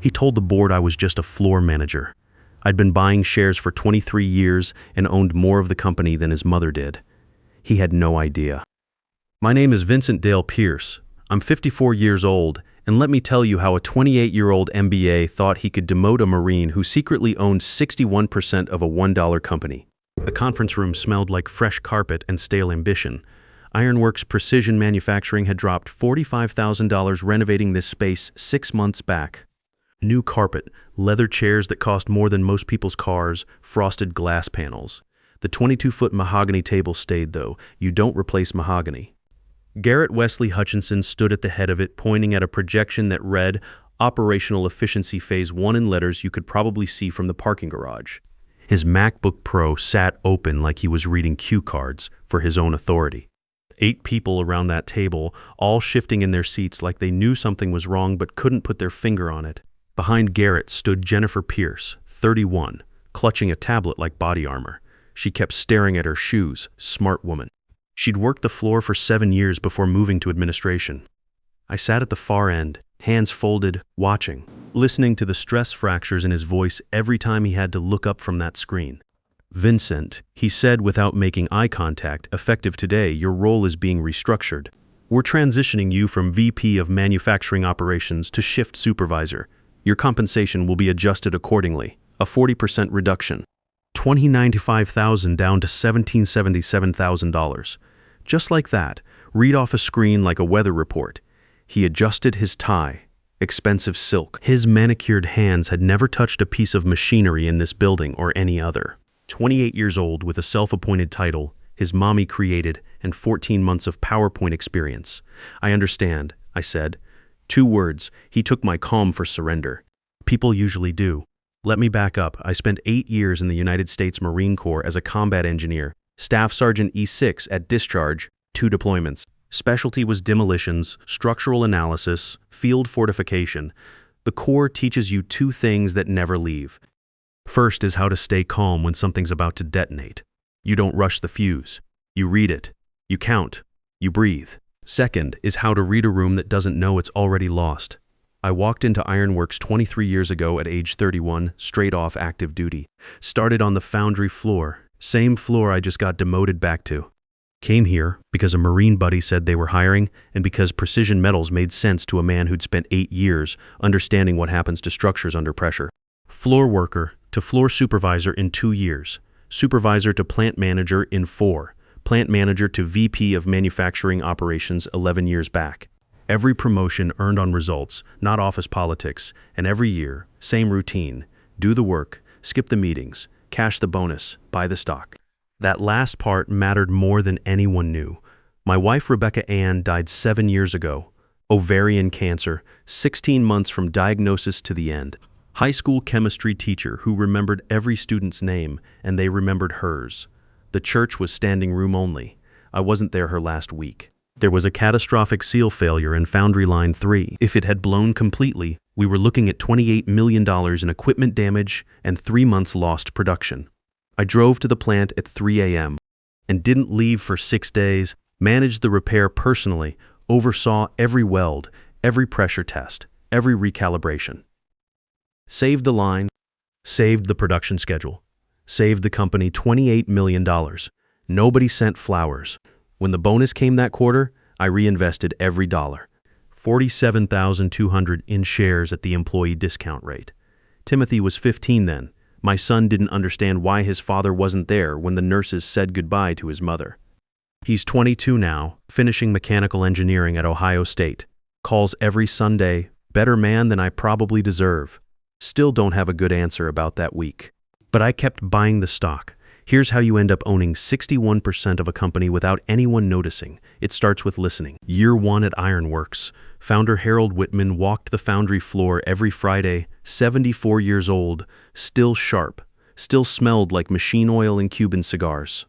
He told the board I was just a floor manager. I'd been buying shares for 23 years and owned more of the company than his mother did. He had no idea. My name is Vincent Dale Pierce. I'm 54 years old, and let me tell you how a 28-year-old MBA thought he could demote a Marine who secretly owned 61% of a $1 company. The conference room smelled like fresh carpet and stale ambition. Ironworks Precision Manufacturing had dropped $45,000 renovating this space 6 months back. New carpet, leather chairs that cost more than most people's cars, frosted glass panels. The 22-foot mahogany table stayed, though. You don't replace mahogany. Garrett Wesley Hutchinson stood at the head of it, pointing at a projection that read, Operational Efficiency Phase 1 in letters you could probably see from the parking garage. His MacBook Pro sat open like he was reading cue cards for his own authority. 8 people around that table, all shifting in their seats like they knew something was wrong but couldn't put their finger on it. Behind Garrett stood Jennifer Pierce, 31, clutching a tablet like body armor. She kept staring at her shoes, smart woman. She'd worked the floor for 7 years before moving to administration. I sat at the far end, hands folded, watching, listening to the stress fractures in his voice every time he had to look up from that screen. Vincent, he said without making eye contact, effective today, your role is being restructured. We're transitioning you from VP of Manufacturing Operations to Shift Supervisor. Your compensation will be adjusted accordingly, a 40% reduction. $20,095,000 down to $1,777,000. Just like that, read off a screen like a weather report. He adjusted his tie, expensive silk. His manicured hands had never touched a piece of machinery in this building or any other. 28 years old with a self-appointed title, his mommy created, and 14 months of PowerPoint experience. I understand, I said. 2 words, he took my calm for surrender. People usually do. Let me back up. I spent 8 years in the United States Marine Corps as a combat engineer, Staff Sergeant E6 at discharge, 2 deployments. Specialty was demolitions, structural analysis, field fortification. The Corps teaches you 2 things that never leave. First is how to stay calm when something's about to detonate. You don't rush the fuse. You read it. You count. You breathe. Second is how to read a room that doesn't know it's already lost. I walked into Ironworks 23 years ago at age 31, straight off active duty. Started on the foundry floor, same floor I just got demoted back to. Came here because a Marine buddy said they were hiring and because precision metals made sense to a man who'd spent 8 years understanding what happens to structures under pressure. Floor worker to floor supervisor in 2 years, supervisor to plant manager in 4, plant manager to VP of Manufacturing Operations 11 years back. Every promotion earned on results, not office politics, and every year, same routine. Do the work, skip the meetings, cash the bonus, buy the stock. That last part mattered more than anyone knew. My wife Rebecca Ann died 7 years ago. Ovarian cancer, 16 months from diagnosis to the end. High school chemistry teacher who remembered every student's name, and they remembered hers. The church was standing room only. I wasn't there her last week. There was a catastrophic seal failure in Foundry Line 3. If it had blown completely, we were looking at $28 million in equipment damage and 3 months lost production. I drove to the plant at 3 a.m. and didn't leave for 6 days, managed the repair personally, oversaw every weld, every pressure test, every recalibration. Saved the line, saved the production schedule, saved the company $28 million. Nobody sent flowers. When the bonus came that quarter, I reinvested every dollar. $47,200 in shares at the employee discount rate. Timothy was 15 then. My son didn't understand why his father wasn't there when the nurses said goodbye to his mother. He's 22 now, finishing mechanical engineering at Ohio State. Calls every Sunday, better man than I probably deserve. Still don't have a good answer about that week. But I kept buying the stock. Here's how you end up owning 61% of a company without anyone noticing. It starts with listening. Year 1 at Ironworks. Founder Harold Whitman walked the foundry floor every Friday, 74 years old, still sharp, still smelled like machine oil and Cuban cigars.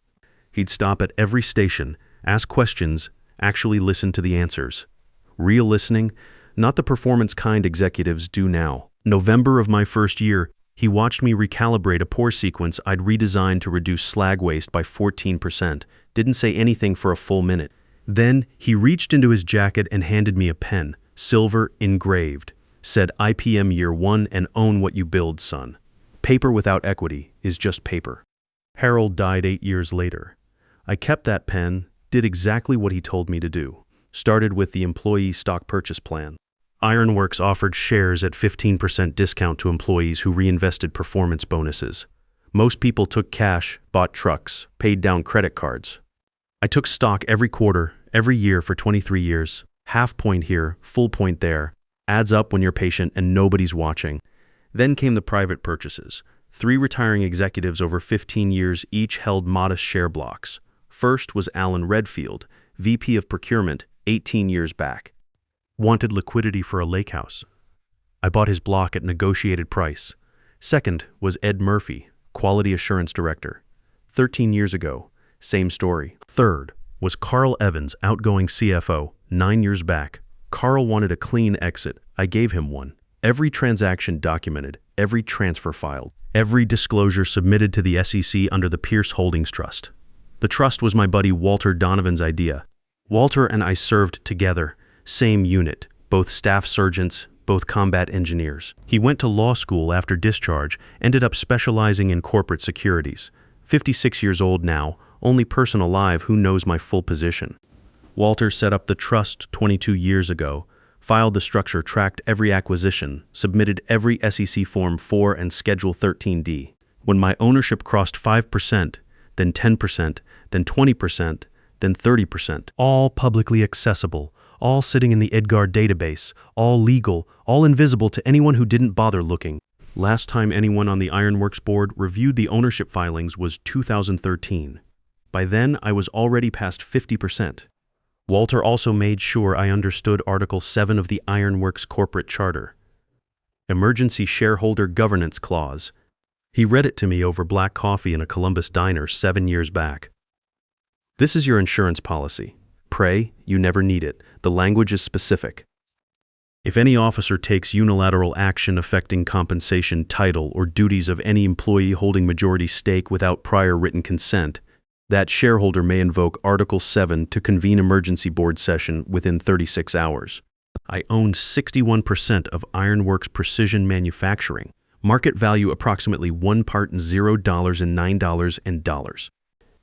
He'd stop at every station, ask questions, actually listen to the answers. Real listening, not the performance kind executives do now. November of my first year, he watched me recalibrate a pour sequence I'd redesigned to reduce slag waste by 14%. Didn't say anything for a full minute. Then he reached into his jacket and handed me a pen, silver engraved. said IPM year one and own what you build, son. Paper without equity is just paper. Harold died 8 years later. I kept that pen, did exactly what he told me to do. Started with the employee stock purchase plan. Ironworks offered shares at 15% discount to employees who reinvested performance bonuses. Most people took cash, bought trucks, paid down credit cards. I took stock every quarter, every year for 23 years. Half point here, full point there. Adds up when you're patient and nobody's watching. Then came the private purchases. 3 retiring executives over 15 years each held modest share blocks. First was Alan Redfield, VP of Procurement, 18 years back. Wanted liquidity for a lake house. I bought his block at negotiated price. Second was Ed Murphy, Quality Assurance Director. 13 years ago, same story. Third was Carl Evans, outgoing CFO, 9 years back. Carl wanted a clean exit. I gave him one. Every transaction documented, every transfer filed, every disclosure submitted to the SEC under the Pierce Holdings Trust. The trust was my buddy Walter Donovan's idea. Walter and I served together, same unit, both staff sergeants, both combat engineers. He went to law school after discharge, ended up specializing in corporate securities. 56 years old now, only person alive who knows my full position. Walter set up the trust 22 years ago, filed the structure, tracked every acquisition, submitted every SEC Form 4 and Schedule 13D. When my ownership crossed 5%, then 10%, then 20%, then 30%, all publicly accessible, all sitting in the Edgar database, all legal, all invisible to anyone who didn't bother looking. Last time anyone on the Ironworks board reviewed the ownership filings was 2013. By then, I was already past 50%. Walter also made sure I understood Article 7 of the Ironworks Corporate Charter. Emergency Shareholder Governance Clause. He read it to me over black coffee in a Columbus diner 7 years back. This is your insurance policy. Pray, you never need it. The language is specific. If any officer takes unilateral action affecting compensation, title, or duties of any employee holding majority stake without prior written consent, that shareholder may invoke Article 7 to convene emergency board session within 36 hours. I own 61% of Ironworks Precision Manufacturing, market value approximately $1 part in $0 and $9 and dollars.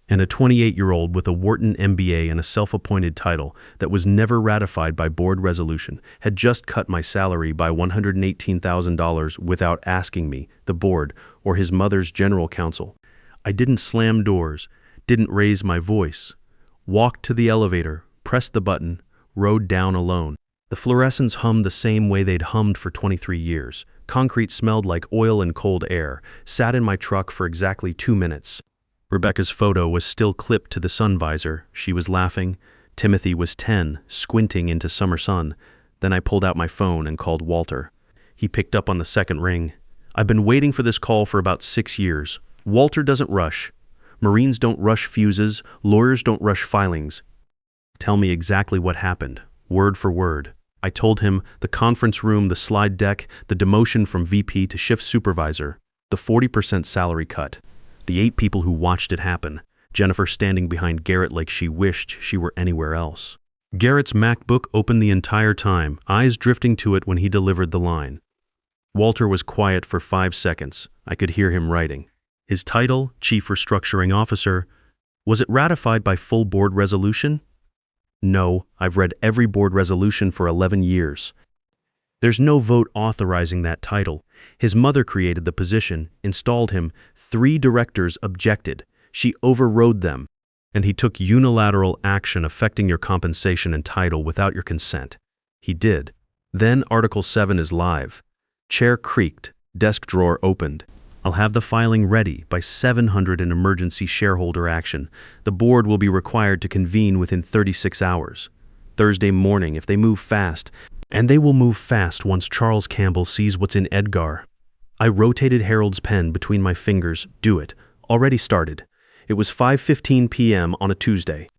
And a 28-year-old with a Wharton MBA and a self-appointed title that was never ratified by board resolution had just cut my salary by $118,000 without asking me, the board, or his mother's general counsel. I didn't slam doors, didn't raise my voice, walked to the elevator, pressed the button, rode down alone. The fluorescents hummed the same way they'd hummed for 23 years. Concrete smelled like oil and cold air, sat in my truck for exactly 2 minutes. Rebecca's photo was still clipped to the sun visor. She was laughing. Timothy was 10, squinting into summer sun. Then I pulled out my phone and called Walter. He picked up on the second ring. I've been waiting for this call for about 6 years. Walter doesn't rush. Marines don't rush fuses. Lawyers don't rush filings. Tell me exactly what happened, word for word. I told him the conference room, the slide deck, the demotion from VP to shift supervisor, the 40% salary cut. The 8 people who watched it happen, Jennifer standing behind Garrett like she wished she were anywhere else. Garrett's MacBook open the entire time, eyes drifting to it when he delivered the line. Walter was quiet for 5 seconds. I could hear him writing. His title, Chief Restructuring Officer. Was it ratified by full board resolution? No, I've read every board resolution for 11 years. There's no vote authorizing that title. His mother created the position, installed him. 3 directors objected. She overrode them. And he took unilateral action affecting your compensation and title without your consent. He did. Then Article 7 is live. Chair creaked. Desk drawer opened. I'll have the filing ready by 700 in emergency shareholder action. The board will be required to convene within 36 hours. Thursday morning if they move fast. And they will move fast once Charles Campbell sees what's in Edgar. I rotated Harold's pen between my fingers. Do it. Already started. It was 5:15 p.m. on a Tuesday.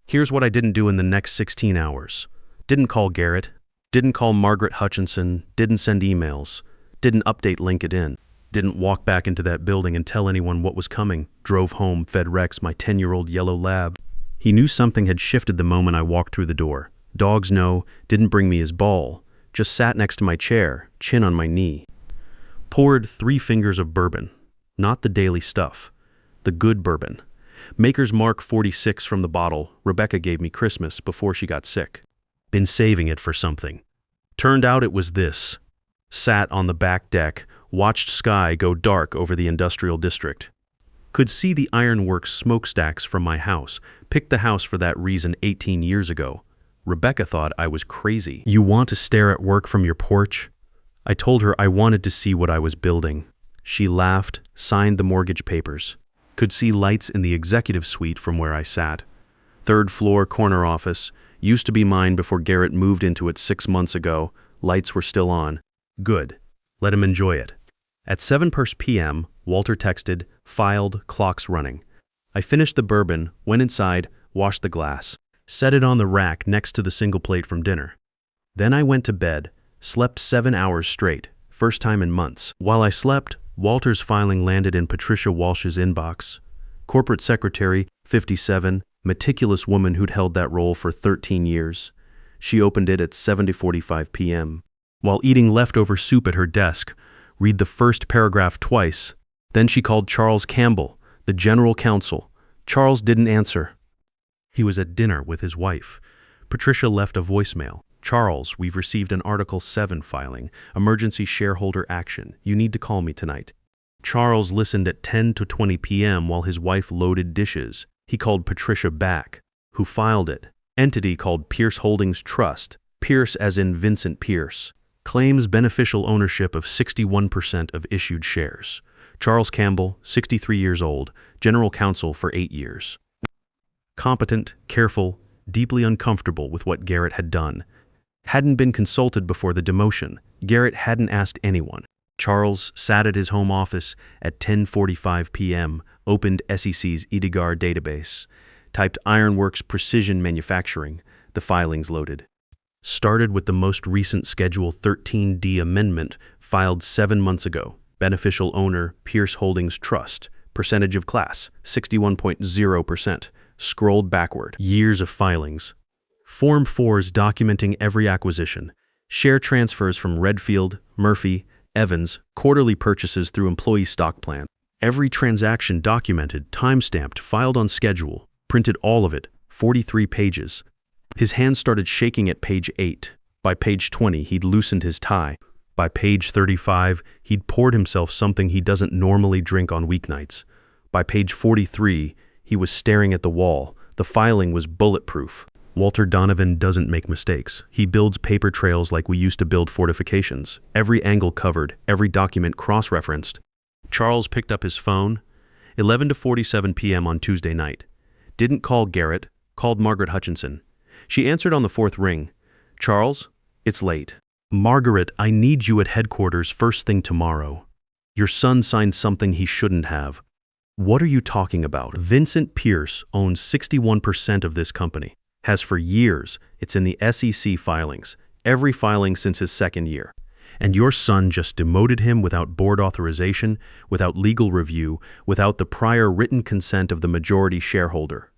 Here's what I didn't do in the next 16 hours. Didn't call Garrett. Didn't call Margaret Hutchinson. Didn't send emails. Didn't update LinkedIn. Didn't walk back into that building and tell anyone what was coming. Drove home, fed Rex, my 10-year-old yellow lab. He knew something had shifted the moment I walked through the door. Dogs know, didn't bring me his ball. just sat next to my chair, chin on my knee. Poured 3 fingers of bourbon, not the daily stuff, the good bourbon. Maker's Mark 46 from the bottle Rebecca gave me Christmas before she got sick. Been saving it for something. Turned out it was this. Sat on the back deck, watched sky go dark over the industrial district. Could see the ironworks smokestacks from my house, picked the house for that reason 18 years ago. Rebecca thought I was crazy. You want to stare at work from your porch? I told her I wanted to see what I was building. She laughed, signed the mortgage papers. Could see lights in the executive suite from where I sat. 3rd floor corner office. Used to be mine before Garrett moved into it 6 months ago. Lights were still on. Good. Let him enjoy it. At 7:00 p.m., Walter texted, filed, clocks running. I finished the bourbon, went inside, washed the glass, set it on the rack next to the single plate from dinner. Then I went to bed, slept 7 hours straight, first time in months. While I slept, Walter's filing landed in Patricia Walsh's inbox. Corporate secretary, 57, meticulous woman who'd held that role for 13 years. She opened it at 7:45 p.m. While eating leftover soup at her desk, read the first paragraph twice. Then she called Charles Campbell, the general counsel. Charles didn't answer. He was at dinner with his wife. Patricia left a voicemail. Charles, we've received an Article 7 filing, emergency shareholder action. You need to call me tonight. Charles listened at 10:20 p.m. while his wife loaded dishes. He called Patricia back, who filed it. Entity called Pierce Holdings Trust. Pierce as in Vincent Pierce. Claims beneficial ownership of 61% of issued shares. Charles Campbell, 63 years old, general counsel for 8 years. Competent, careful, deeply uncomfortable with what Garrett had done. Hadn't been consulted before the demotion. Garrett hadn't asked anyone. Charles sat at his home office at 10:45 p.m., opened SEC's EDGAR database, typed Ironworks Precision Manufacturing, the filings loaded. Started with the most recent Schedule 13D amendment filed 7 months ago. Beneficial owner, Pierce Holdings Trust. Percentage of class, 61.0%. Scrolled backward. Years of filings. Form 4s documenting every acquisition. Share transfers from Redfield, Murphy, Evans, quarterly purchases through employee stock plan. Every transaction documented, time-stamped, filed on schedule. Printed all of it, 43 pages. His hands started shaking at page 8. By page 20, he'd loosened his tie. By page 35, he'd poured himself something he doesn't normally drink on weeknights. By page 43, he was staring at the wall. The filing was bulletproof. Walter Donovan doesn't make mistakes. He builds paper trails like we used to build fortifications. Every angle covered, every document cross-referenced. Charles picked up his phone. 11:47 p.m. on Tuesday night. Didn't call Garrett, called Margaret Hutchinson. She answered on the 4th ring. Charles, it's late. Margaret, I need you at headquarters first thing tomorrow. Your son signed something he shouldn't have. What are you talking about? Vincent Pierce owns 61% of this company. Has for years. It's in the SEC filings. Every filing since his 2nd year. And your son just demoted him without board authorization, without legal review, without the prior written consent of the majority shareholder.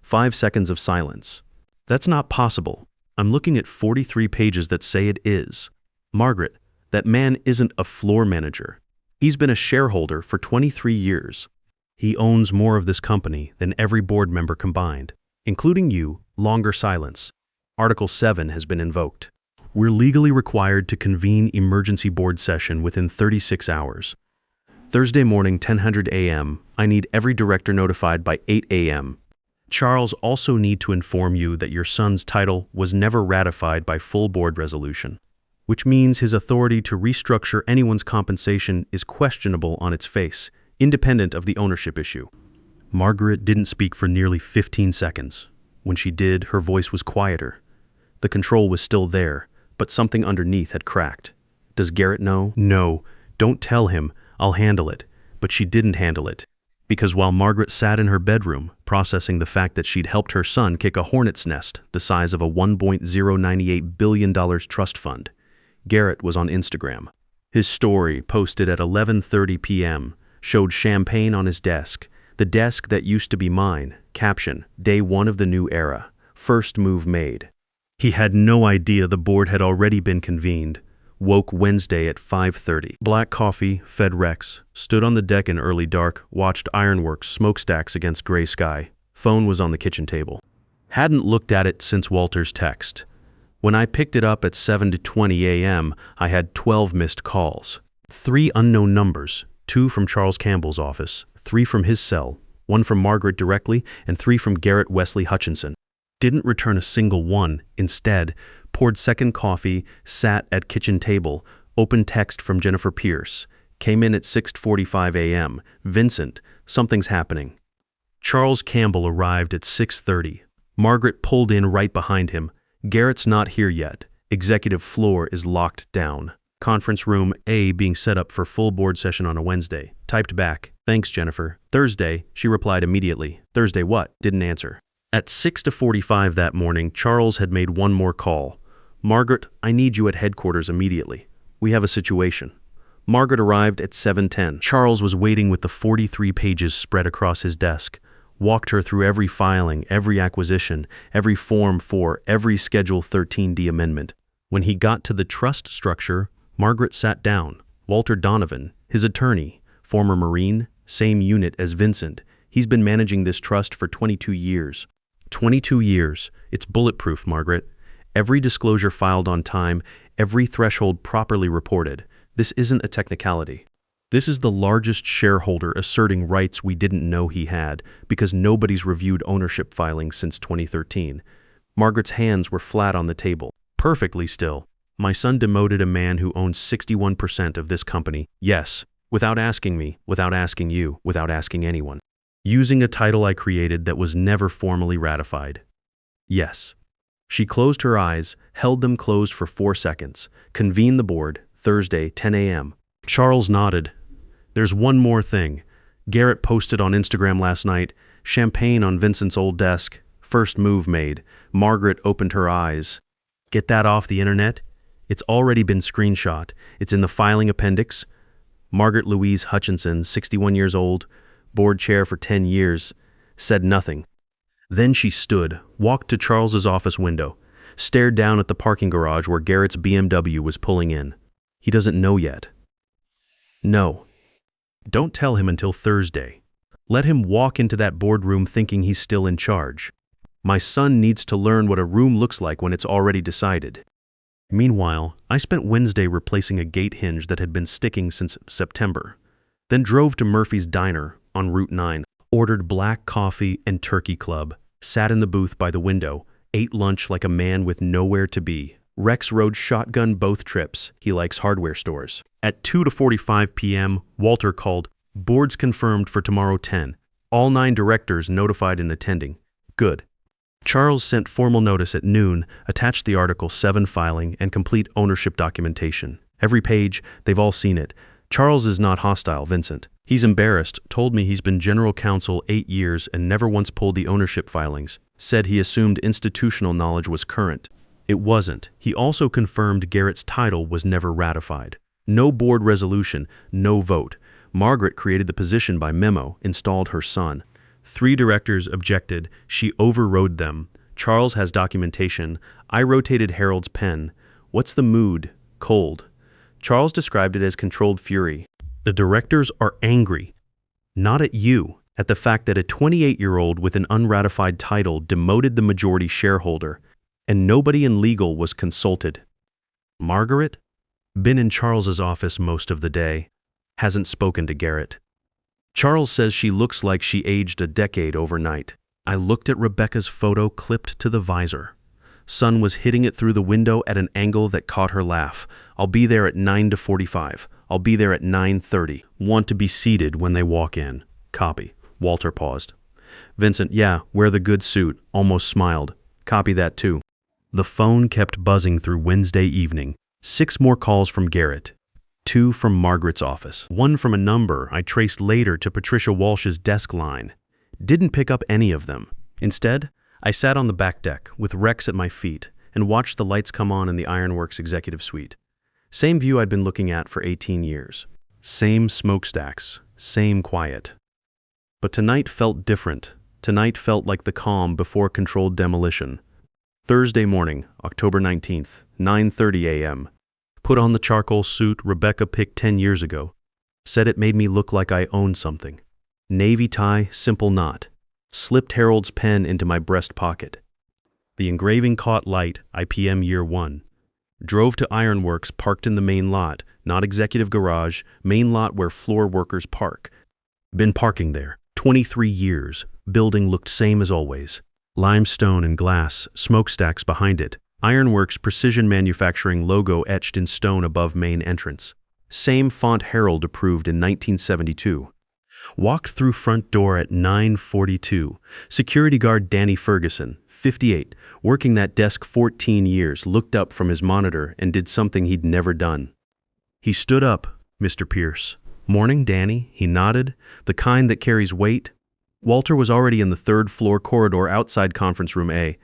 5 seconds of silence. That's not possible. I'm looking at 43 pages that say it is. Margaret, that man isn't a floor manager. He's been a shareholder for 23 years. He owns more of this company than every board member combined, including you. Longer silence. Article 7 has been invoked. We're legally required to convene emergency board session within 36 hours. Thursday morning, 10:00 a.m. I need every director notified by 8 a.m. Charles also need to inform you that your son's title was never ratified by full board resolution, which means his authority to restructure anyone's compensation is questionable on its face, independent of the ownership issue. Margaret didn't speak for nearly 15 seconds. When she did, her voice was quieter. The control was still there, but something underneath had cracked. Does Garrett know? No, don't tell him. I'll handle it. But she didn't handle it. Because while Margaret sat in her bedroom, processing the fact that she'd helped her son kick a hornet's nest the size of a $1.098 billion trust fund, Garrett was on Instagram. His story, posted at 11:30 p.m., showed champagne on his desk, the desk that used to be mine. Caption, Day 1 of the new era. First move made. He had no idea the board had already been convened. Woke Wednesday at 5:30. Black coffee, fed Rex, stood on the deck in early dark, watched ironworks smokestacks against gray sky. Phone was on the kitchen table. Hadn't looked at it since Walter's text. When I picked it up at 7:20 a.m., I had 12 missed calls. 3 unknown numbers, 2 from Charles Campbell's office, 3 from his cell, 1 from Margaret directly, and 3 from Garrett Wesley Hutchinson. Didn't return a single one. Instead, poured second coffee, sat at kitchen table, opened text from Jennifer Pierce. Came in at 6:45 a.m. Vincent, something's happening. Charles Campbell arrived at 6:30. Margaret pulled in right behind him. Garrett's not here yet. Executive floor is locked down. Conference room A being set up for full board session on a Wednesday. Typed back, "Thanks, Jennifer." Thursday, she replied immediately. Thursday what? Didn't answer. At 6:45 that morning, Charles had made one more call. "Margaret, I need you at headquarters immediately. We have a situation." Margaret arrived at 7:10. Charles was waiting with the 43 pages spread across his desk. Walked her through every filing, every acquisition, every Form 4, every Schedule 13D amendment. When he got to the trust structure, Margaret sat down. Walter Donovan, his attorney, former Marine, same unit as Vincent. He's been managing this trust for 22 years. 22 years. It's bulletproof, Margaret. Every disclosure filed on time, every threshold properly reported. This isn't a technicality. This is the largest shareholder asserting rights we didn't know he had because nobody's reviewed ownership filings since 2013. Margaret's hands were flat on the table. Perfectly still. My son demoted a man who owns 61% of this company. Yes, without asking me, without asking you, without asking anyone. Using a title I created that was never formally ratified. Yes. She closed her eyes, held them closed for 4 seconds, convened the board, Thursday, 10 a.m. Charles nodded. There's one more thing. Garrett posted on Instagram last night, champagne on Vincent's old desk, first move made. Margaret opened her eyes. Get that off the internet? It's already been screenshot. It's in the filing appendix. Margaret Louise Hutchinson, 61 years old, board chair for 10 years, said nothing. Then she stood, walked to Charles's office window, stared down at the parking garage where Garrett's BMW was pulling in. He doesn't know yet. No. Don't tell him until Thursday. Let him walk into that boardroom thinking he's still in charge. My son needs to learn what a room looks like when it's already decided. Meanwhile, I spent Wednesday replacing a gate hinge that had been sticking since September. Then drove to Murphy's Diner on Route 9, ordered black coffee and turkey club, sat in the booth by the window, ate lunch like a man with nowhere to be. Rex rode shotgun both trips. He likes hardware stores. At 2:45 p.m., Walter called. Board's confirmed for tomorrow 10. All 9 directors notified and attending. Good. Charles sent formal notice at noon, attached the Article 7 filing, and complete ownership documentation. Every page, they've all seen it. Charles is not hostile, Vincent. He's embarrassed, told me he's been general counsel 8 years and never once pulled the ownership filings. Said he assumed institutional knowledge was current. It wasn't. He also confirmed Garrett's title was never ratified. No board resolution, no vote. Margaret created the position by memo, installed her son. 3 directors objected. She overrode them. Charles has documentation. I rotated Harold's pen. What's the mood? Cold. Charles described it as controlled fury. The directors are angry. Not at you, at the fact that a 28-year-old with an unratified title demoted the majority shareholder, and nobody in legal was consulted. Margaret? Been in Charles's office most of the day. Hasn't spoken to Garrett. Charles says she looks like she aged a decade overnight. I looked at Rebecca's photo clipped to the visor. Sun was hitting it through the window at an angle that caught her laugh. I'll be there at 9:45. I'll be there at 9:30. Want to be seated when they walk in. Copy. Walter paused. Vincent, yeah, wear the good suit. Almost smiled. Copy that too. The phone kept buzzing through Wednesday evening. 6 more calls from Garrett. 2 from Margaret's office. 1 from a number I traced later to Patricia Walsh's desk line. Didn't pick up any of them. Instead, I sat on the back deck with Rex at my feet and watched the lights come on in the Ironworks executive suite. Same view I'd been looking at for 18 years. Same smokestacks, same quiet. But tonight felt different. Tonight felt like the calm before controlled demolition. Thursday morning, October 19th, 9:30 a.m. Put on the charcoal suit Rebecca picked 10 years ago. Said it made me look like I owned something. Navy tie, simple knot. Slipped Harold's pen into my breast pocket. The engraving caught light, IPM year 1. Drove to Ironworks, parked in the main lot, not executive garage, main lot where floor workers park. Been parking there, 23 years. Building looked same as always. Limestone and glass, smokestacks behind it. Ironworks Precision Manufacturing logo etched in stone above main entrance. Same font Harold approved in 1972. Walked through front door at 9:42. Security guard Danny Ferguson, 58, working that desk 14 years, looked up from his monitor and did something he'd never done. He stood up, Mr. Pierce. Morning, Danny, he nodded, the kind that carries weight. Walter was already in the third floor corridor outside conference room A.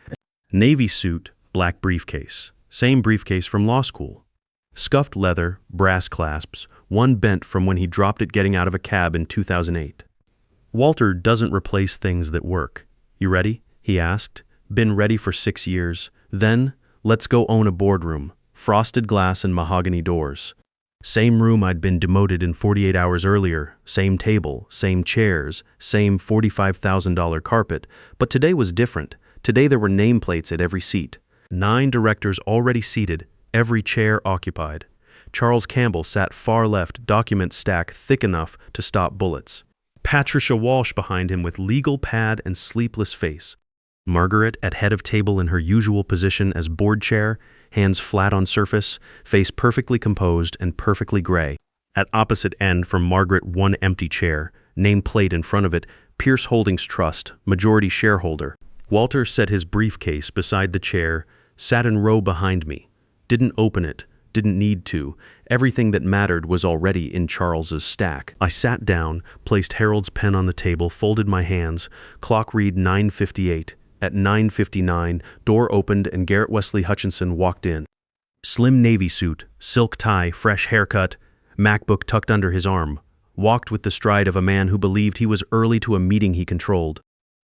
Navy suit, black briefcase. Same briefcase from law school. Scuffed leather, brass clasps, one bent from when he dropped it getting out of a cab in 2008. Walter doesn't replace things that work. You ready? He asked. Been ready for 6 years. Then, let's go own a boardroom. Frosted glass and mahogany doors. Same room I'd been demoted in 48 hours earlier. Same table, same chairs, same $45,000 carpet. But today was different. Today there were nameplates at every seat. 9 directors already seated, every chair occupied. Charles Campbell sat far left, document stack thick enough to stop bullets. Patricia Walsh behind him with legal pad and sleepless face. Margaret at head of table in her usual position as board chair, hands flat on surface, face perfectly composed and perfectly gray. At opposite end from Margaret, one empty chair, nameplate in front of it, Pierce Holdings Trust, majority shareholder. Walter set his briefcase beside the chair, sat in row behind me. Didn't open it, didn't need to. Everything that mattered was already in Charles's stack. I sat down, placed Harold's pen on the table, folded my hands, clock read 9:58. At 9:59, door opened and Garrett Wesley Hutchinson walked in. Slim navy suit, silk tie, fresh haircut, MacBook tucked under his arm. Walked with the stride of a man who believed he was early to a meeting he controlled.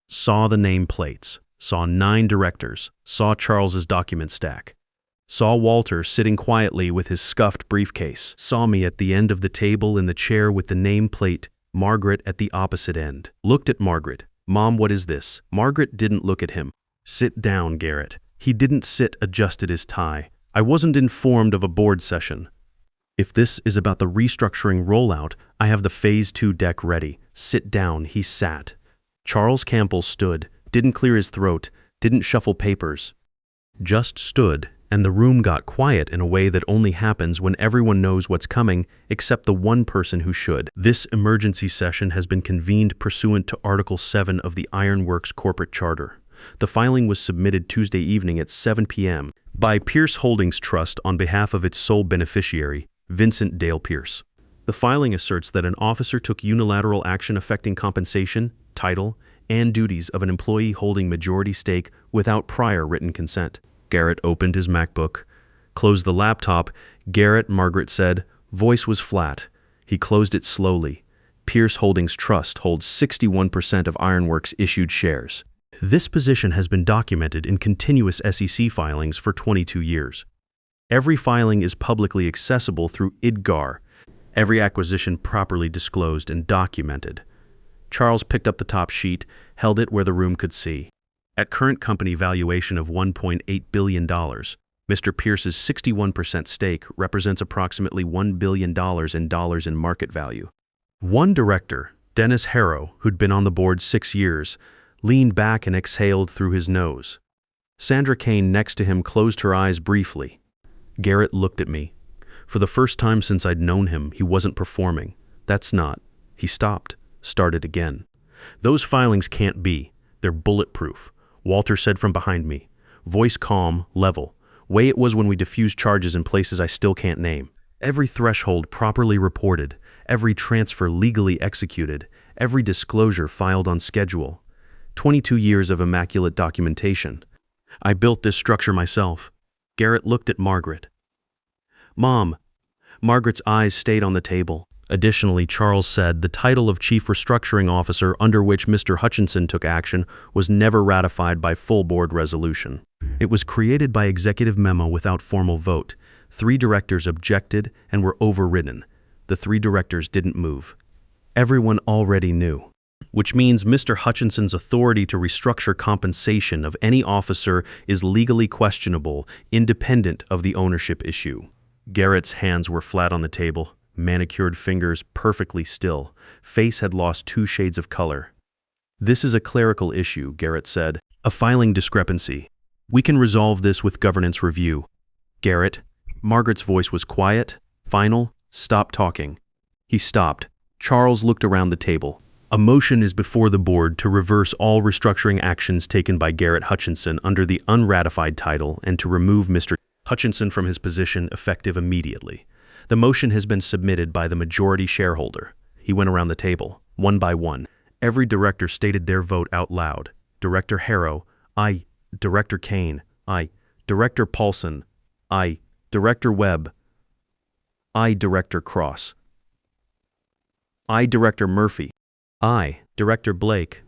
Saw the name plates, saw 9 directors, saw Charles's document stack. Saw Walter sitting quietly with his scuffed briefcase. Saw me at the end of the table in the chair with the name plate, Margaret at the opposite end. Looked at Margaret. Mom, what is this? Margaret didn't look at him. Sit down, Garrett. He didn't sit, adjusted his tie. I wasn't informed of a board session. If this is about the restructuring rollout, I have the Phase 2 deck ready. Sit down, he sat. Charles Campbell stood, didn't clear his throat, didn't shuffle papers. Just stood, and the room got quiet in a way that only happens when everyone knows what's coming except the one person who should. This emergency session has been convened pursuant to Article 7 of the Ironworks Corporate Charter. The filing was submitted Tuesday evening at 7 p.m. by Pierce Holdings Trust on behalf of its sole beneficiary, Vincent Dale Pierce. The filing asserts that an officer took unilateral action affecting compensation, title, and duties of an employee holding majority stake without prior written consent. Garrett opened his MacBook, closed the laptop. Garrett, Margaret said. Voice was flat. He closed it slowly. Pierce Holdings Trust holds 61% of Ironworks issued shares. This position has been documented in continuous SEC filings for 22 years. Every filing is publicly accessible through IDGAR. Every acquisition properly disclosed and documented. Charles picked up the top sheet, held it where the room could see. At current company valuation of $1.8 billion, Mr. Pierce's 61% stake represents approximately $1 billion in market value. One director, Dennis Harrow, who'd been on the board 6 years, leaned back and exhaled through his nose. Sandra Kane next to him closed her eyes briefly. Garrett looked at me. For the first time since I'd known him, he wasn't performing. That's not. He stopped, started again. Those filings can't be. They're bulletproof. Walter said from behind me, voice calm, level, way it was when we diffused charges in places I still can't name. Every threshold properly reported, every transfer legally executed, every disclosure filed on schedule. 22 years of immaculate documentation. I built this structure myself. Garrett looked at Margaret. Mom. Margaret's eyes stayed on the table. Additionally, Charles said the title of Chief Restructuring Officer under which Mr. Hutchinson took action was never ratified by full board resolution. It was created by executive memo without formal vote. 3 directors objected and were overridden. The 3 directors didn't move. Everyone already knew. Which means Mr. Hutchinson's authority to restructure compensation of any officer is legally questionable, independent of the ownership issue. Garrett's hands were flat on the table, manicured fingers perfectly still. Face had lost 2 shades of color. "This is a clerical issue," Garrett said. "A filing discrepancy. We can resolve this with governance review." "Garrett," Margaret's voice was quiet, final, "stop talking." He stopped. Charles looked around the table. "A motion is before the board to reverse all restructuring actions taken by Garrett Hutchinson under the unratified title and to remove Mr. Hutchinson from his position effective immediately. The motion has been submitted by the majority shareholder." He went around the table, one by one. Every director stated their vote out loud. Director Harrow, aye. Director Kane, aye. Director Paulson, aye. Director Webb, aye. Director Cross, aye. Director Murphy, aye. Director Blake,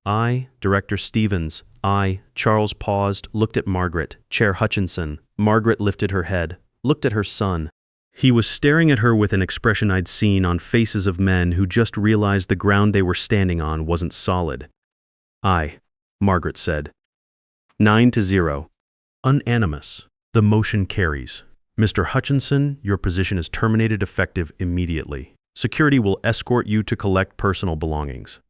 aye. Director Stevens, aye. Charles paused, looked at Margaret. Chair Hutchinson. Margaret lifted her head, looked at her son. He was staring at her with an expression I'd seen on faces of men who just realized the ground they were standing on wasn't solid. "Aye," Margaret said. 9-0. Unanimous. The motion carries. Mr. Hutchinson, your position is terminated effective immediately. Security will escort you to collect personal belongings.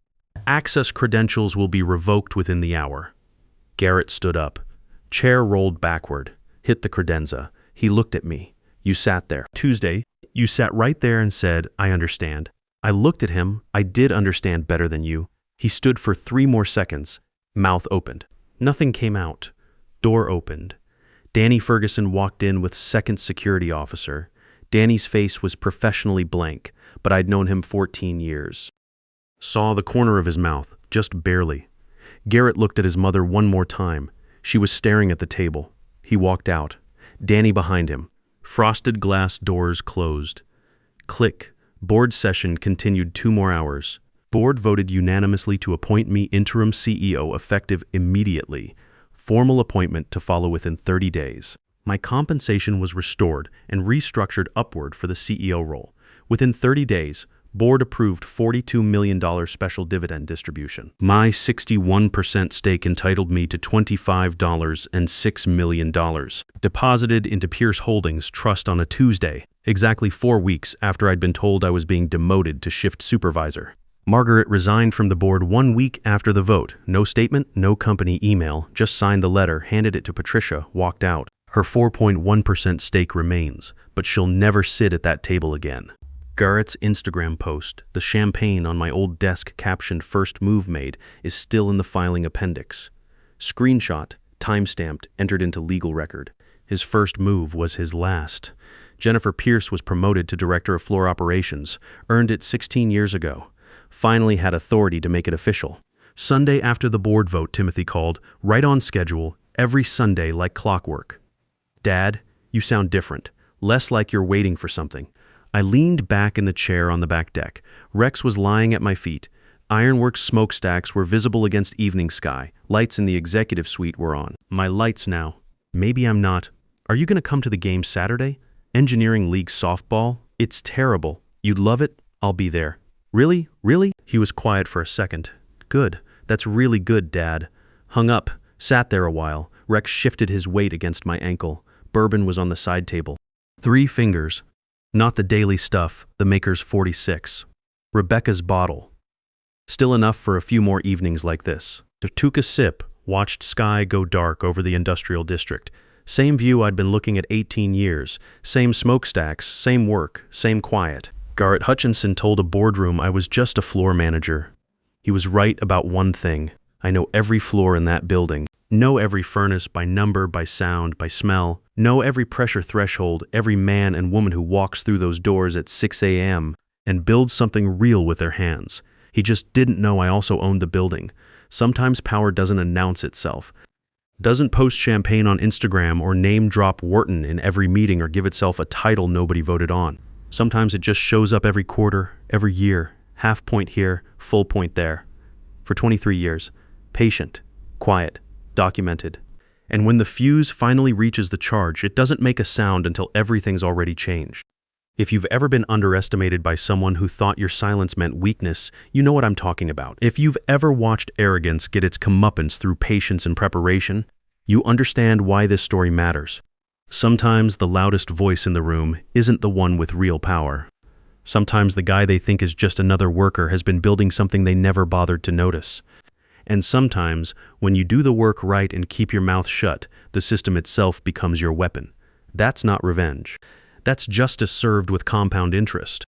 Access credentials will be revoked within the hour. Garrett stood up. Chair rolled backward, hit the credenza. He looked at me. "You sat there. Tuesday, you sat right there and said, 'I understand.' I looked at him. I did understand better than you." He stood for 3 more seconds. Mouth opened. Nothing came out. Door opened. Danny Ferguson walked in with second security officer. Danny's face was professionally blank, but I'd known him 14 years. Saw the corner of his mouth, just barely. Garrett looked at his mother one more time. She was staring at the table. He walked out. Danny behind him. Frosted glass doors closed. Click. Board session continued 2 more hours. Board voted unanimously to appoint me interim CEO effective immediately. Formal appointment to follow within 30 days. My compensation was restored and restructured upward for the CEO role. Within 30 days, board approved $42 million special dividend distribution. My 61% stake entitled me to $25.06 million, deposited into Pierce Holdings Trust on a Tuesday, exactly 4 weeks after I'd been told I was being demoted to shift supervisor. Margaret resigned from the board 1 week after the vote. No statement, no company email, just signed the letter, handed it to Patricia, walked out. Her 4.1% stake remains, but she'll never sit at that table again. Garrett's Instagram post, the champagne on my old desk captioned "First Move Made," is still in the filing appendix. Screenshot, timestamped, entered into legal record. His first move was his last. Jennifer Pierce was promoted to Director of Floor Operations, earned it 16 years ago. Finally had authority to make it official. Sunday after the board vote, Timothy called, right on schedule, every Sunday like clockwork. "Dad, you sound different, less like you're waiting for something." I leaned back in the chair on the back deck. Rex was lying at my feet. Ironworks smokestacks were visible against evening sky. Lights in the executive suite were on. "My lights now. Maybe I'm not. Are you going to come to the game Saturday? Engineering League softball? It's terrible. You'd love it? I'll be there." "Really? Really?" He was quiet for a second. "Good. That's really good, Dad." Hung up. Sat there a while. Rex shifted his weight against my ankle. Bourbon was on the side table. 3 fingers. Not the daily stuff, the maker's 46. Rebecca's bottle. Still enough for a few more evenings like this. Took a sip, watched sky go dark over the industrial district. Same view I'd been looking at 18 years. Same smokestacks, same work, same quiet. Garrett Hutchinson told a boardroom I was just a floor manager. He was right about one thing. I know every floor in that building. Know every furnace by number, by sound, by smell. Know every pressure threshold, every man and woman who walks through those doors at 6 a.m. and builds something real with their hands. He just didn't know I also owned the building. Sometimes power doesn't announce itself. Doesn't post champagne on Instagram or name drop Wharton in every meeting or give itself a title nobody voted on. Sometimes it just shows up every quarter, every year, half point here, full point there. For 23 years, patient, quiet, documented. And when the fuse finally reaches the charge, it doesn't make a sound until everything's already changed. If you've ever been underestimated by someone who thought your silence meant weakness, you know what I'm talking about. If you've ever watched arrogance get its comeuppance through patience and preparation, you understand why this story matters. Sometimes the loudest voice in the room isn't the one with real power. Sometimes the guy they think is just another worker has been building something they never bothered to notice. And sometimes, when you do the work right and keep your mouth shut, the system itself becomes your weapon. That's not revenge. That's justice served with compound interest.